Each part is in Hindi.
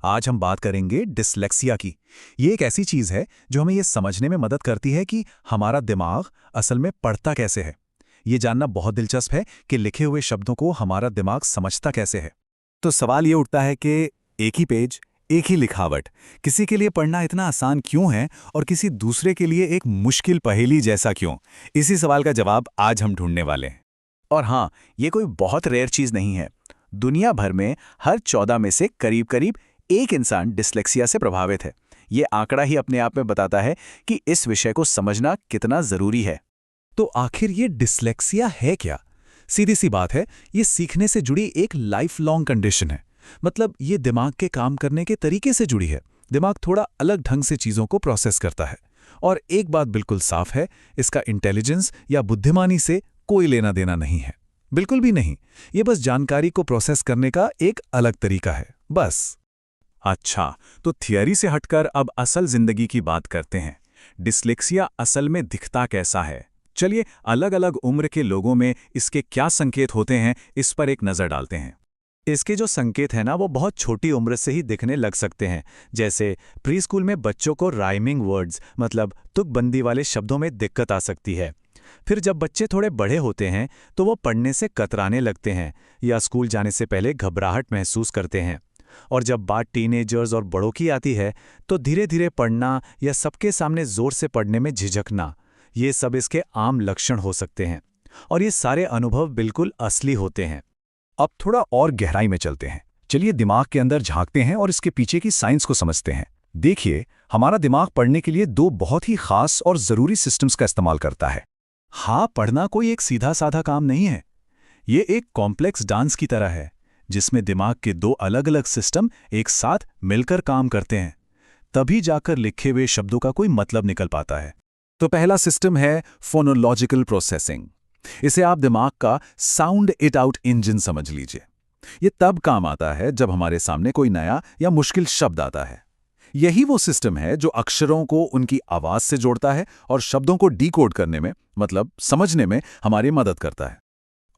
आज हम बात करेंगे डिसलेक्सिया की। ये एक ऐसी चीज़ है जो हमें ये समझने में मदद करती है कि हमारा दिमाग असल में पढ़ता कैसे है। ये जानना बहुत दिलचस्प है कि लिखे हुए शब्दों को हमारा दिमाग समझता कैसे है। तो सवाल ये उठता है कि एक ही पेज, एक ही लिखावट, किसी के लिए पढ़ना इतना आसान क्यों है और किसी दूसरे के लिए एक मुश्किल पहेली जैसा क्यों? इसी सवाल का जवाब आज हम ढूंढने वाले हैं। और हाँ, ये कोई बहुत रेयर चीज़ नहीं है। दुनिया भर में हर 14 में से करीब करीब एक इंसान डिसलेक्सिया से प्रभावित है। ये आंकड़ा ही अपने आप में बताता है कि इस विषय को समझना कितना ज़रूरी है। तो आखिर ये डिसलेक्सिया है क्या? सीधी सी बात है, ये सीखने से जुड़ी एक लाइफ लॉन्ग कंडीशन है। मतलब ये दिमाग के काम करने के तरीके से जुड़ी है। दिमाग थोड़ा अलग ढंग से चीज़ों को प्रोसेस करता है। और एक बात बिल्कुल साफ है, इसका इंटेलिजेंस या बुद्धिमानी से कोई लेना देना नहीं है। बिल्कुल भी नहीं। ये बस जानकारी को प्रोसेस करने का एक अलग तरीका है, बस। अच्छा, तो थियरी से हटकर अब असल जिंदगी की बात करते हैं। डिसलेक्सिया असल में दिखता कैसा है? चलिए, अलग अलग उम्र के लोगों में इसके क्या संकेत होते हैं, इस पर एक नज़र डालते हैं। इसके जो संकेत हैं ना, वो बहुत छोटी उम्र से ही दिखने लग सकते हैं। जैसे प्री स्कूल में बच्चों को राइमिंग वर्ड्स मतलब तुकबंदी वाले शब्दों में दिक्कत आ सकती है। फिर जब बच्चे थोड़े बड़े होते हैं तो वो पढ़ने से कतराने लगते हैं या स्कूल जाने से पहले घबराहट महसूस करते हैं। और जब बात टीनेजर्स और बड़ों की आती है तो धीरे धीरे पढ़ना या सबके सामने जोर से पढ़ने में झिझकना, ये सब इसके आम लक्षण हो सकते हैं। और ये सारे अनुभव बिल्कुल असली होते हैं। अब थोड़ा और गहराई में चलते हैं। चलिए दिमाग के अंदर झांकते हैं और इसके पीछे की साइंस को समझते हैं। देखिए, हमारा दिमाग पढ़ने के लिए दो बहुत ही खास और ज़रूरी सिस्टम्स का इस्तेमाल करता है। हाँ, पढ़ना कोई एक सीधा साधा काम नहीं है। ये एक कॉम्प्लेक्स डांस की तरह है जिसमें दिमाग के दो अलग अलग सिस्टम एक साथ मिलकर काम करते हैं। तभी जाकर लिखे हुए शब्दों का कोई मतलब निकल पाता है। तो पहला सिस्टम है फोनोलॉजिकल प्रोसेसिंग। इसे आप दिमाग का साउंड इट आउट इंजन समझ लीजिए। ये तब काम आता है जब हमारे सामने कोई नया या मुश्किल शब्द आता है। यही वो सिस्टम है जो अक्षरों को उनकी आवाज से जोड़ता है और शब्दों को डिकोड करने में मतलब समझने में हमारी मदद करता है।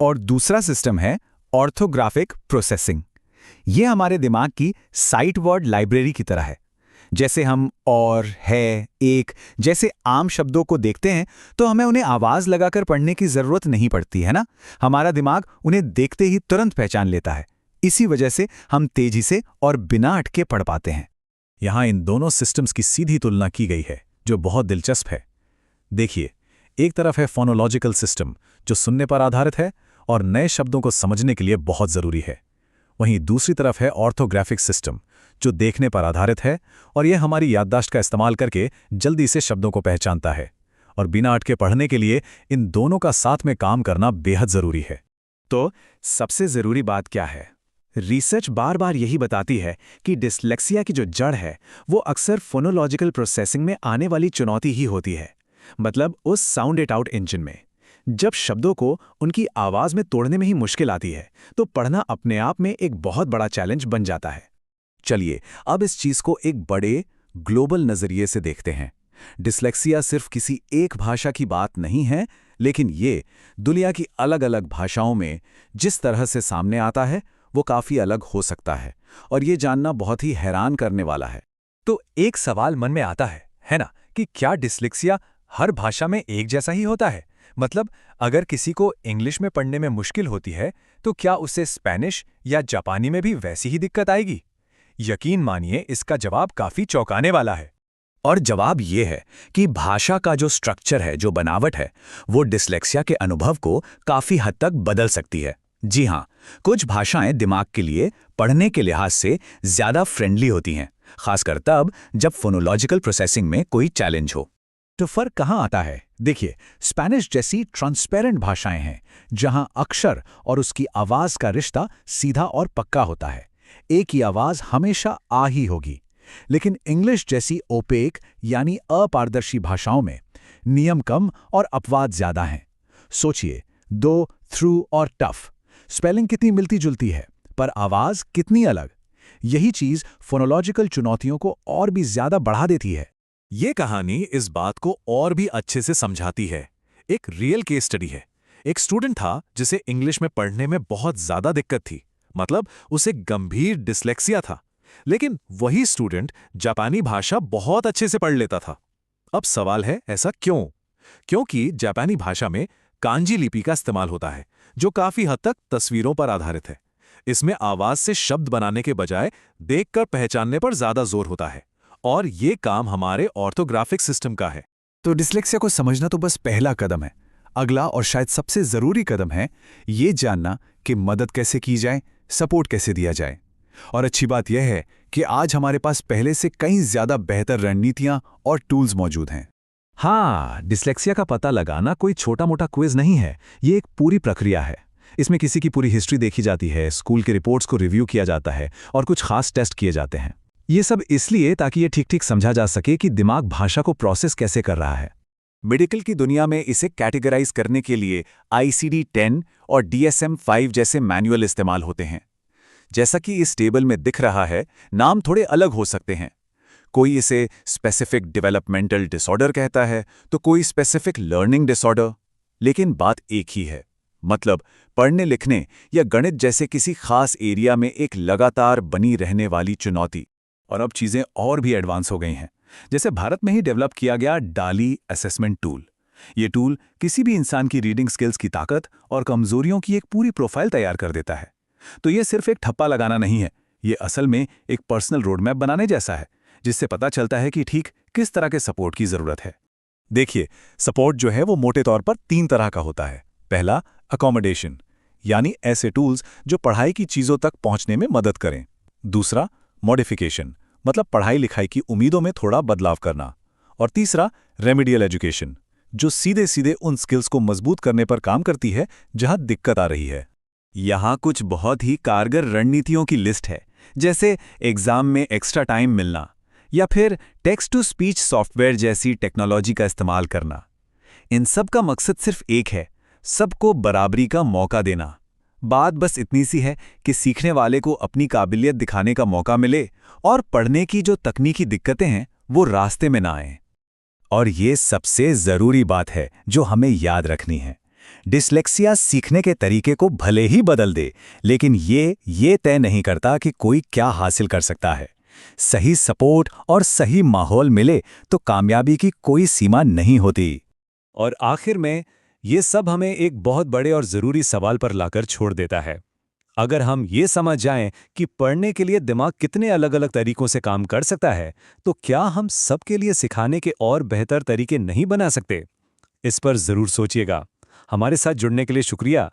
और दूसरा सिस्टम है ऑर्थोग्राफिक प्रोसेसिंग। ये हमारे दिमाग की साइट वर्ड लाइब्रेरी की तरह है। जैसे हम और, है, एक जैसे आम शब्दों को देखते हैं तो हमें उन्हें आवाज लगाकर पढ़ने की जरूरत नहीं पड़ती है ना। हमारा दिमाग उन्हें देखते ही तुरंत पहचान लेता है। इसी वजह से हम तेजी से और बिना अटके पढ़ पाते हैं। यहाँ इन दोनों सिस्टम्स की सीधी तुलना की गई है जो बहुत दिलचस्प है। देखिए, एक तरफ है फोनोलॉजिकल सिस्टम जो सुनने पर आधारित है और नए शब्दों को समझने के लिए बहुत ज़रूरी है। वहीं दूसरी तरफ है ऑर्थोग्राफिक सिस्टम जो देखने पर आधारित है और यह हमारी याददाश्त का इस्तेमाल करके जल्दी से शब्दों को पहचानता है। और बिना अटके पढ़ने के लिए इन दोनों का साथ में काम करना बेहद ज़रूरी है। तो सबसे ज़रूरी बात क्या है? रिसर्च बार बार यही बताती है कि डिसलेक्सिया की जो जड़ है वो अक्सर फोनोलॉजिकल प्रोसेसिंग में आने वाली चुनौती ही होती है। मतलब उस साउंड इट आउट इंजन में। जब शब्दों को उनकी आवाज में तोड़ने में ही मुश्किल आती है तो पढ़ना अपने आप में एक बहुत बड़ा चैलेंज बन जाता है। चलिए अब इस चीज को एक बड़े ग्लोबल नजरिए से देखते हैं। डिसलेक्सिया सिर्फ किसी एक भाषा की बात नहीं है, लेकिन ये दुनिया की अलग अलग भाषाओं में जिस तरह से सामने आता है वो काफी अलग हो सकता है। और ये जानना बहुत ही हैरान करने वाला है। तो एक सवाल मन में आता है ना, कि क्या डिसलेक्सिया हर भाषा में एक जैसा ही होता है? मतलब अगर किसी को इंग्लिश में पढ़ने में मुश्किल होती है तो क्या उसे स्पेनिश या जापानी में भी वैसी ही दिक्कत आएगी? यकीन मानिए, इसका जवाब काफी चौंकाने वाला है। और जवाब ये है कि भाषा का जो स्ट्रक्चर है, जो बनावट है, वो डिसलेक्सिया के अनुभव को काफी हद तक बदल सकती है। जी हाँ, कुछ भाषाएं दिमाग के लिए पढ़ने के लिहाज से ज्यादा फ्रेंडली होती हैं, खासकर तब जब फोनोलॉजिकल प्रोसेसिंग में कोई चैलेंज हो। तो फर्क कहाँ आता है? देखिए, स्पेनिश जैसी ट्रांसपेरेंट भाषाएं हैं जहां अक्षर और उसकी आवाज का रिश्ता सीधा और पक्का होता है। एक ही आवाज हमेशा आ ही होगी। लेकिन इंग्लिश जैसी ओपेक यानी अपारदर्शी भाषाओं में नियम कम और अपवाद ज्यादा हैं। सोचिए, दो, थ्रू और टफ स्पेलिंग कितनी मिलती जुलती है, पर आवाज कितनी अलग। यही चीज फोनोलॉजिकल चुनौतियों को और भी ज्यादा बढ़ा देती है। ये कहानी इस बात को और भी अच्छे से समझाती है। एक रियल केस स्टडी है। एक स्टूडेंट था जिसे इंग्लिश में पढ़ने में बहुत ज्यादा दिक्कत थी। मतलब उसे गंभीर डिसलेक्सिया था। लेकिन वही स्टूडेंट जापानी भाषा बहुत अच्छे से पढ़ लेता था। अब सवाल है, ऐसा क्यों? क्योंकि जापानी भाषा में कांजी लिपि का इस्तेमाल होता है, जो काफी हद तक तस्वीरों पर आधारित है। इसमें आवाज से शब्द बनाने के बजाय देखकर पहचानने पर ज्यादा जोर होता है, और ये काम हमारे ऑर्थोग्राफिक सिस्टम का है। तो डिस्लेक्सिया को समझना तो बस पहला कदम है। अगला और शायद सबसे जरूरी कदम है ये जानना कि मदद कैसे की जाए, सपोर्ट कैसे दिया जाए। और अच्छी बात यह है कि आज हमारे पास पहले से कई ज्यादा बेहतर रणनीतियां और टूल्स मौजूद हैं। हाँ, डिस्लेक्सिया का पता लगाना कोई छोटा मोटा क्विज नहीं है, ये एक पूरी प्रक्रिया है। इसमें किसी की पूरी हिस्ट्री देखी जाती है, स्कूल के रिपोर्ट्स को रिव्यू किया जाता है और कुछ खास टेस्ट किए जाते हैं। ये सब इसलिए ताकि ये ठीक ठीक समझा जा सके कि दिमाग भाषा को प्रोसेस कैसे कर रहा है। मेडिकल की दुनिया में इसे कैटेगराइज करने के लिए ICD-10 और DSM-5 जैसे मैनुअल इस्तेमाल होते हैं। जैसा कि इस टेबल में दिख रहा है, नाम थोड़े अलग हो सकते हैं। कोई इसे स्पेसिफिक डेवलपमेंटल डिसऑर्डर कहता है, तो कोई स्पेसिफिक लर्निंग डिसऑर्डर। लेकिन बात एक ही है, मतलब पढ़ने लिखने या गणित जैसे किसी खास एरिया में एक लगातार बनी रहने वाली चुनौती। और अब चीज़ें और भी एडवांस हो गई हैं। जैसे भारत में ही डेवलप किया गया डाली असेसमेंट टूल। ये टूल किसी भी इंसान की रीडिंग स्किल्स की ताकत और कमजोरियों की एक पूरी प्रोफाइल तैयार कर देता है। तो ये सिर्फ एक ठप्पा लगाना नहीं है, ये असल में एक पर्सनल रोड मैप बनाने जैसा है, जिससे पता चलता है कि ठीक किस तरह के सपोर्ट की जरूरत है। देखिए, सपोर्ट जो है वो मोटे तौर पर 3 तरह का होता है। पहला, अकोमोडेशन, यानी ऐसे टूल्स जो पढ़ाई की चीजों तक पहुंचने में मदद करें। दूसरा, मॉडिफिकेशन, मतलब पढ़ाई लिखाई की उम्मीदों में थोड़ा बदलाव करना। और तीसरा, रेमेडियल एजुकेशन, जो सीधे सीधे उन स्किल्स को मजबूत करने पर काम करती है जहां दिक्कत आ रही है। यहाँ कुछ बहुत ही कारगर रणनीतियों की लिस्ट है, जैसे एग्जाम में एक्स्ट्रा टाइम मिलना या फिर टेक्स्ट टू स्पीच सॉफ्टवेयर जैसी टेक्नोलॉजी का इस्तेमाल करना। इन सब का मकसद सिर्फ एक है, सबको बराबरी का मौका देना। बात बस इतनी सी है कि सीखने वाले को अपनी काबिलियत दिखाने का मौका मिले और पढ़ने की जो तकनीकी दिक्कतें हैं वो रास्ते में ना आएं। और ये सबसे जरूरी बात है जो हमें याद रखनी है। डिस्लेक्सिया सीखने के तरीके को भले ही बदल दे, लेकिन ये तय नहीं करता कि कोई क्या हासिल कर सकता है। सही सपोर्ट और सही माहौल मिले तो कामयाबी की कोई सीमा नहीं होती। और आखिर में ये सब हमें एक बहुत बड़े और ज़रूरी सवाल पर लाकर छोड़ देता है। अगर हम ये समझ जाएं कि पढ़ने के लिए दिमाग कितने अलग अलग तरीकों से काम कर सकता है, तो क्या हम सबके लिए सिखाने के और बेहतर तरीके नहीं बना सकते? इस पर ज़रूर सोचिएगा। हमारे साथ जुड़ने के लिए शुक्रिया।